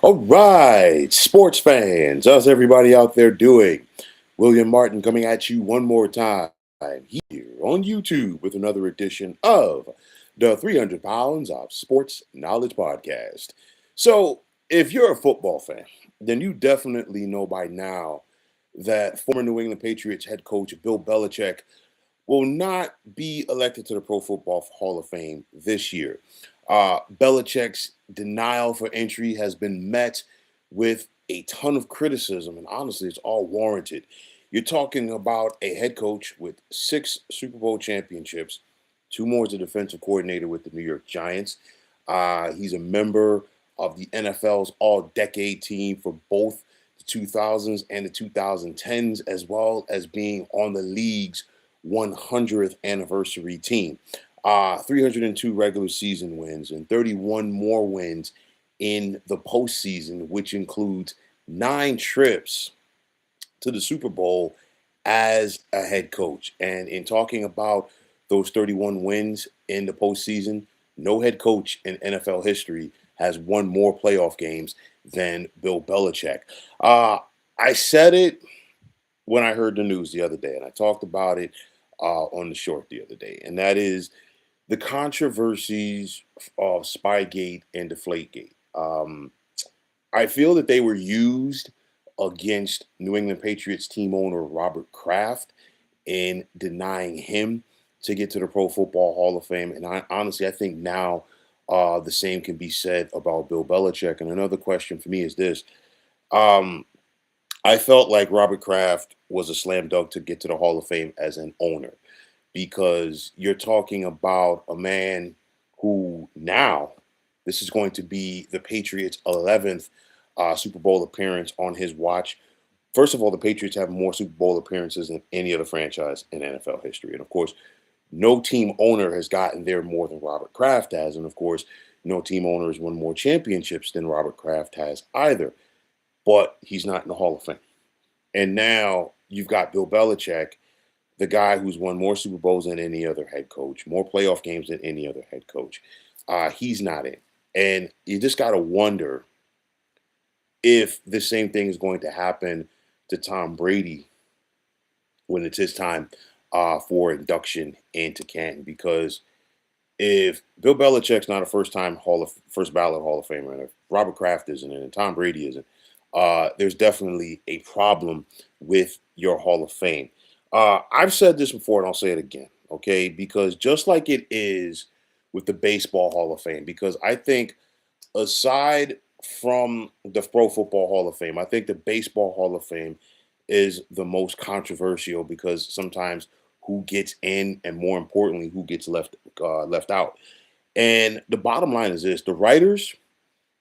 All right, sports fans, how's everybody out there doing? William Martin coming at you one more time here on YouTube with another edition of the 300 Pounds of Sports Knowledge Podcast. So, if you're a football fan, then you definitely know by now that former New England Patriots head coach Bill Belichick will not be elected to the Pro Football Hall of Fame this year. Belichick's denial for entry has been met with a ton of criticism, and honestly, it's all warranted. You're talking about a head coach with 6 Super Bowl championships, two more as a defensive coordinator with the New York Giants. He's a member of the NFL's All Decade team for both the 2000s and the 2010s, as well as being on the league's 100th anniversary team. 302 regular season wins and 31 more wins in the postseason, which includes 9 trips to the Super Bowl as a head coach. And in talking about those 31 wins in the postseason, no head coach in NFL history has won more playoff games than Bill Belichick. Uh, I said it when I heard the news the other day, and I talked about it on the short the other day, and that is the controversies of Spygate and Deflategate. I feel that they were used against New England Patriots team owner Robert Kraft in denying him to get to the Pro Football Hall of Fame. And honestly, I think now the same can be said about Bill Belichick. And another question for me is this. Um, I felt like Robert Kraft was a slam dunk to get to the Hall of Fame as an owner because you're talking about a man who now this is going to be the Patriots' 11th Super Bowl appearance on his watch. First of all, the Patriots have more Super Bowl appearances than any other franchise in NFL history. And of course, no team owner has gotten there more than Robert Kraft has. And of course, no team owner has won more championships than Robert Kraft has either. But he's not in the Hall of Fame. And now you've got Bill Belichick, the guy who's won more Super Bowls than any other head coach, more playoff games than any other head coach. He's not in. And you just got to wonder if the same thing is going to happen to Tom Brady when it's his time for induction into Canton. Because if Bill Belichick's not a first ballot Hall of Famer, and if Robert Kraft isn't, and Tom Brady isn't, there's definitely a problem with your Hall of Fame. I've said this before, and I'll say it again, okay? Because just like it is with the Baseball Hall of Fame, because I think aside from the Pro Football Hall of Fame, I think the Baseball Hall of Fame is the most controversial because sometimes who gets in, and more importantly, who gets left out. And the bottom line is this: the writers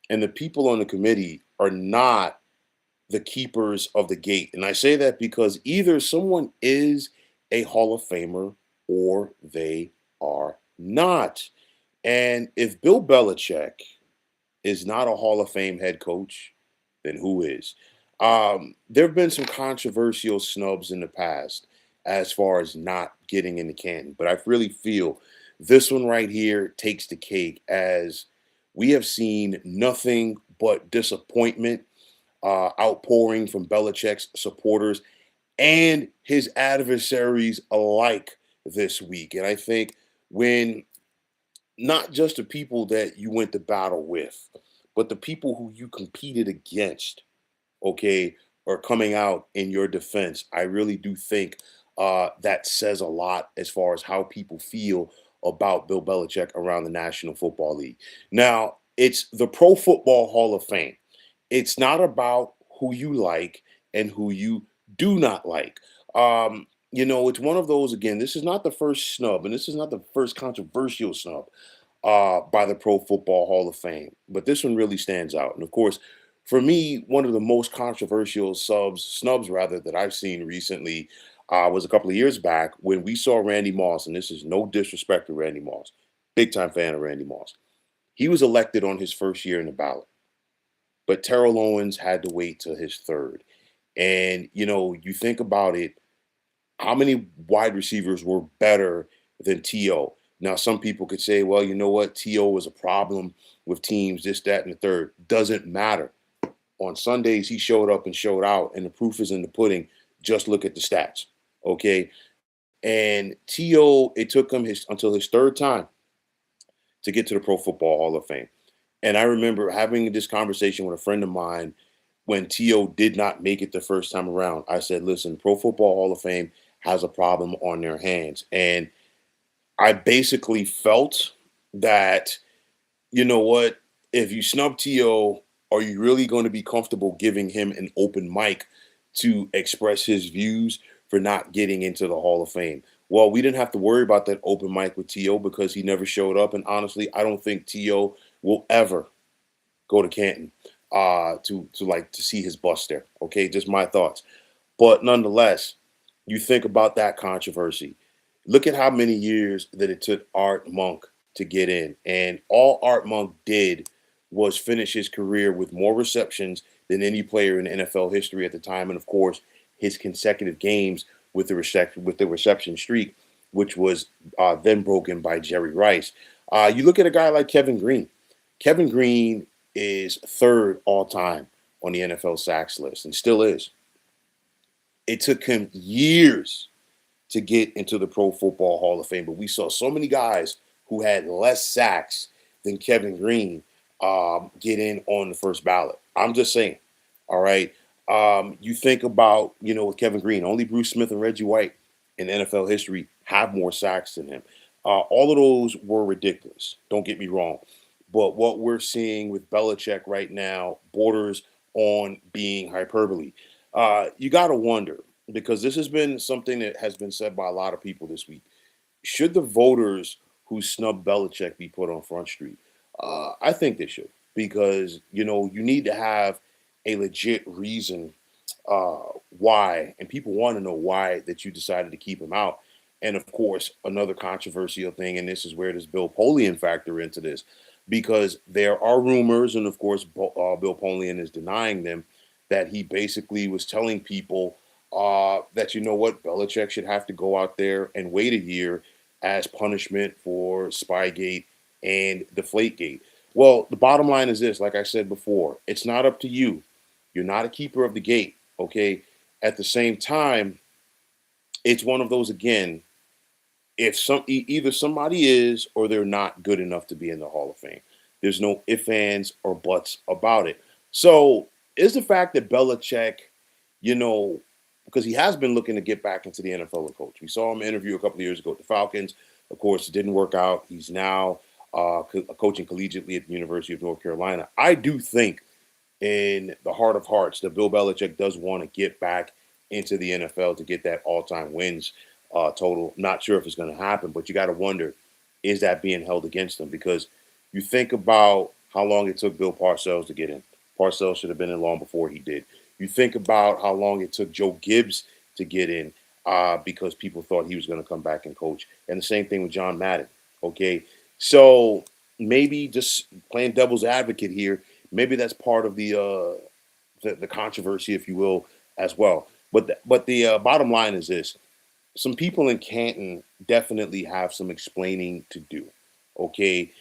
and the people on the committee are not the keepers of the gate. And I say that because either someone is a Hall of Famer or they are not. And if Bill Belichick is not a Hall of Fame head coach, then who is? There have been some controversial snubs in the past as far as not getting in the Canton, but I really feel this one right here takes the cake as we have seen nothing but disappointment outpouring from Belichick's supporters and his adversaries alike this week. And I think when not just the people that you went to battle with, but the people who you competed against, okay, are coming out in your defense, I really do think that says a lot as far as how people feel about Bill Belichick around the National Football League. Now, it's the Pro Football Hall of Fame. It's not about who you like and who you do not like. It's one of those, again, this is not the first snub, and this is not the first controversial snub by the Pro Football Hall of Fame, but this one really stands out. And of course, for me, one of the most controversial snubs rather, that I've seen recently was a couple of years back when we saw Randy Moss, and this is no disrespect to Randy Moss, big time fan of Randy Moss. He was elected on his first year in the ballot, but Terrell Owens had to wait till his third. And, you think about it, how many wide receivers were better than T.O.? Now, some people could say, well, you know what? T.O. was a problem with teams, this, that, and the third. Doesn't matter. On Sundays, he showed up and showed out, and the proof is in the pudding. Just look at the stats, okay? And T.O., it took him until his third time to get to the Pro Football Hall of Fame. And I remember having this conversation with a friend of mine when T.O. did not make it the first time around. I said, listen, Pro Football Hall of Fame has a problem on their hands. And I basically felt that, you know what, if you snub T.O., are you really going to be comfortable giving him an open mic to express his views for not getting into the Hall of Fame? Well, we didn't have to worry about that open mic with T.O. because he never showed up. And honestly, I don't think T.O. will ever go to Canton to see his bust there. Okay, just my thoughts. But nonetheless, you think about that controversy. Look at how many years that it took Art Monk to get in. And all Art Monk did was finish his career with more receptions than any player in NFL history at the time. And of course, his consecutive games with the reception streak, which was then broken by Jerry Rice. You look at a guy like Kevin Green. Kevin Green is third all time on the NFL sacks list and still is. It took him years to get into the Pro Football Hall of Fame, but we saw so many guys who had less sacks than Kevin Green get in on the first ballot. I'm just saying. All right. You think about, with Kevin Green, only Bruce Smith and Reggie White in NFL history have more sacks than him. All of those were ridiculous. Don't get me wrong. But what we're seeing with Belichick right now borders on being hyperbole. You got to wonder, because this has been something that has been said by a lot of people this week. Should the voters who snub Belichick be put on Front Street? I think they should, because you need to have a legit reason why, and people want to know why that you decided to keep him out. And of course, another controversial thing, and this is where does Bill Polian factor into this, because there are rumors, and of course, Bill Polian is denying them, that he basically was telling people that what, Belichick should have to go out there and wait a year as punishment for Spygate and Deflategate. Well, the bottom line is this: like I said before, it's not up to you. You're not a keeper of the gate, okay? At the same time, it's one of those again. If either somebody is or they're not good enough to be in the Hall of Fame. There's no ifs, ands, or buts about it. So is the fact that Belichick, you know, because he has been looking to get back into the NFL and coach. We saw him interview a couple of years ago with the Falcons. Of course, it didn't work out. He's now coaching collegiately at the University of North Carolina. I do think in the heart of hearts that Bill Belichick does want to get back into the NFL to get that all-time wins total. Not sure if it's going to happen, but you got to wonder, is that being held against him? Because you think about how long it took Bill Parcells to get in. Parcells should have been in long before he did. You think about how long it took Joe Gibbs to get in because people thought he was going to come back and coach. And the same thing with John Madden. Okay, so maybe just playing devil's advocate here, maybe that's part of the controversy, if you will, as well. But the bottom line is this: some people in Canton definitely have some explaining to do. Okay,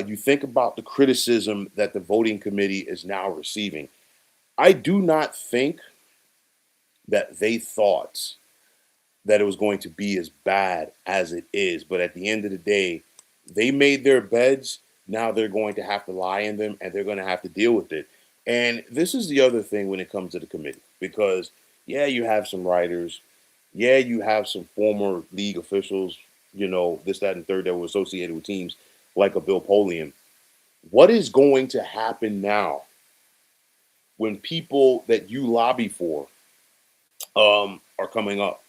you think about the criticism that the voting committee is now receiving. I do not think that they thought that it was going to be as bad as it is. But at the end of the day, they made their beds. Now they're going to have to lie in them, and they're going to have to deal with it. And this is the other thing when it comes to the committee, because yeah, you have some writers, yeah, you have some former league officials, this, that, and third that were associated with teams like a Bill Polian. What is going to happen now when people that you lobby for are coming up?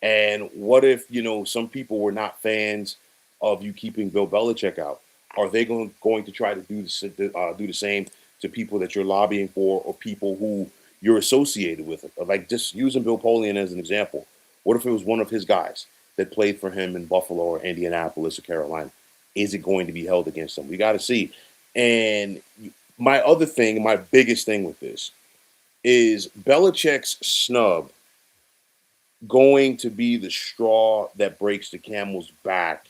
And what if, some people were not fans of you keeping Bill Belichick out? Are they going to try to do the same to people that you're lobbying for, or people who you're associated with? Like, just using Bill Polian as an example. What if it was one of his guys that played for him in Buffalo or Indianapolis or Carolina? Is it going to be held against them? We got to see. And my other thing, my biggest thing with this is Belichick's snub going to be the straw that breaks the camel's back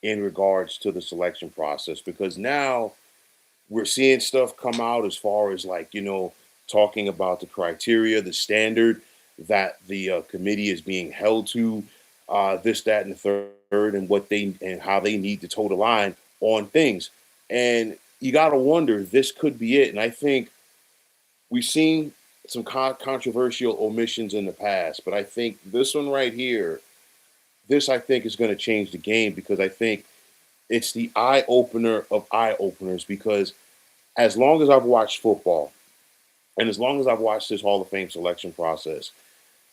in regards to the selection process, because now we're seeing stuff come out as far as, like, talking about the criteria, the standard that the committee is being held to, this, that, and the third, and what they and how they need to toe the line on things. And you got to wonder, this could be it. And I think we've seen some controversial omissions in the past, but I think this one right here, this I think is going to change the game because I think it's the eye opener of eye openers. Because as long as I've watched football and as long as I've watched this Hall of Fame selection process,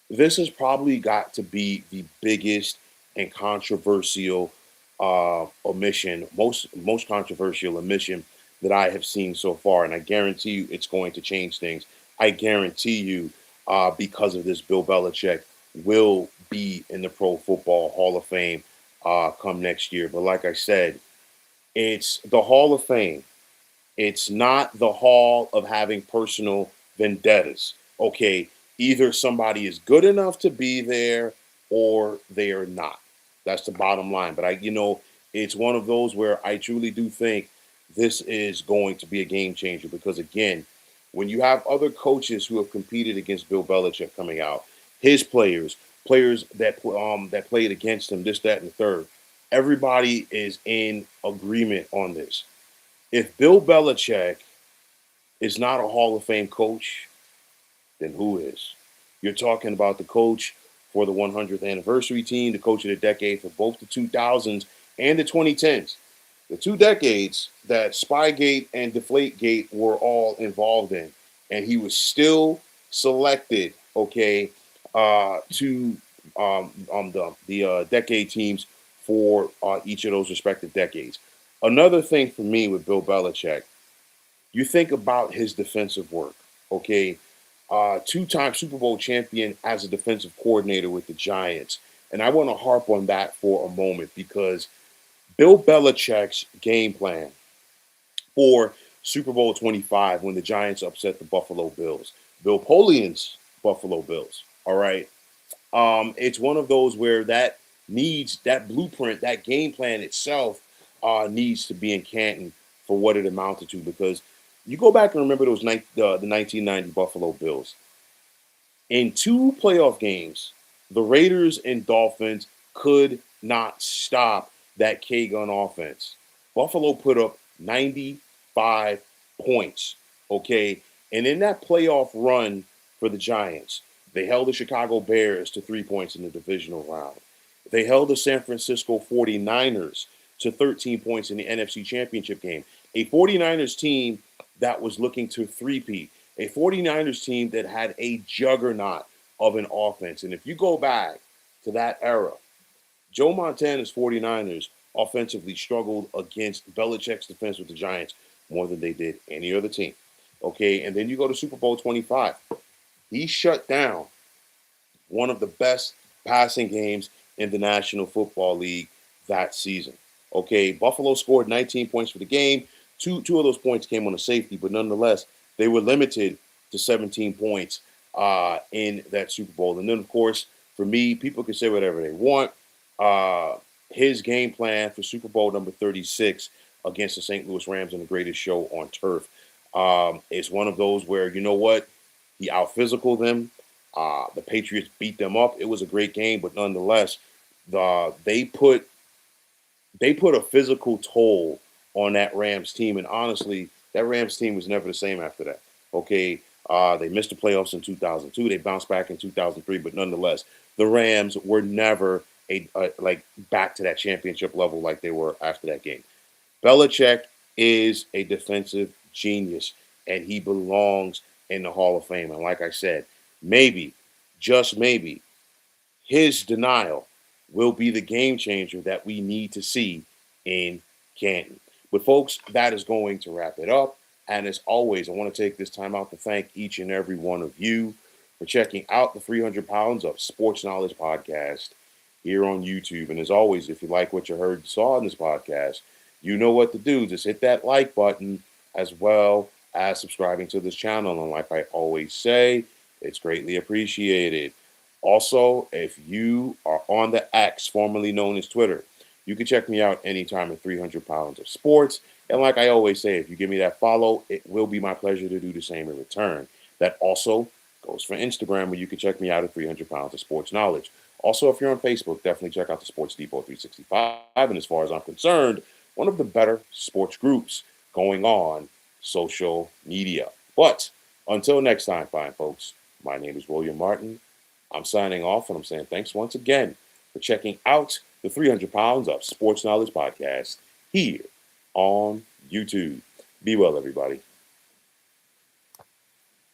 this has probably got to be the biggest and controversial omission, most controversial omission that I have seen so far, and I guarantee you it's going to change things. I guarantee you, because of this, Bill Belichick will be in the Pro Football Hall of Fame come next year. But like I said, it's the Hall of Fame. It's not the hall of having personal vendettas. Okay, either somebody is good enough to be there or they are not. That's the bottom line. But it's one of those where I truly do think this is going to be a game changer because again, when you have other coaches who have competed against Bill Belichick coming out, his players that played against him, this, that, and the third, everybody is in agreement on this. If Bill Belichick is not a Hall of Fame coach, then who is? You're talking about the coach for the 100th anniversary team, the coach of the decade for both the 2000s and the 2010s. The 2 decades that Spygate and Deflategate were all involved in. And he was still selected, okay, to the decade teams for each of those respective decades. Another thing for me with Bill Belichick, you think about his defensive work, okay? Two-time Super Bowl champion as a defensive coordinator with the Giants. And I want to harp on that for a moment because Bill Belichick's game plan for Super Bowl 25 when the Giants upset the Buffalo Bills, Bill Polian's Buffalo Bills, all right? It's one of those where that blueprint, that game plan itself needs to be in Canton for what it amounted to because you go back and remember the 1990 Buffalo Bills. In two playoff games, the Raiders and Dolphins could not stop that K-Gun offense. Buffalo put up 95 points, okay? And in that playoff run for the Giants, they held the Chicago Bears to 3 points in the divisional round. They held the San Francisco 49ers to 13 points in the NFC Championship game. A 49ers team that was looking to three-peat, a 49ers team that had a juggernaut of an offense. And if you go back to that era, Joe Montana's 49ers offensively struggled against Belichick's defense with the Giants more than they did any other team. Okay, and then you go to Super Bowl 25. He shut down one of the best passing games in the National Football League that season. Okay, Buffalo scored 19 points for the game. Two of those points came on a safety, but nonetheless, they were limited to 17 points in that Super Bowl. And then, of course, for me, people can say whatever they want. His game plan for Super Bowl number 36 against the St. Louis Rams in the greatest show on turf is one of those where, you know what, he out-physical them. The Patriots beat them up. It was a great game, but nonetheless, they put a physical toll on that Rams team. And honestly, that Rams team was never the same after that. Okay. They missed the playoffs in 2002. They bounced back in 2003, but nonetheless, the Rams were never like back to that championship level like they were after that game. Belichick is a defensive genius, and he belongs in the Hall of Fame. And like I said, maybe, just maybe, his denial will be the game changer that we need to see in Canton. But folks, that is going to wrap it up. And as always, I want to take this time out to thank each and every one of you for checking out the 300 Pounds of Sports Knowledge podcast here on YouTube. And as always, if you like what you heard, saw in this podcast, you know what to do. Just hit that like button as well as subscribing to this channel. And like I always say, it's greatly appreciated. Also, if you are on the X, formerly known as Twitter, you can check me out anytime at 300 Pounds of Sports. And like I always say, if you give me that follow, it will be my pleasure to do the same in return. That also goes for Instagram, where you can check me out at 300 pounds of sports knowledge. Also, if you're on Facebook, definitely check out the Sports Depot 365. And as far as I'm concerned, one of the better sports groups going on social media. But until next time, fine folks, my name is William Martin. I'm signing off, and I'm saying thanks once again for checking out the 300 Pounds of Sports Knowledge podcast here on YouTube. Be well, everybody.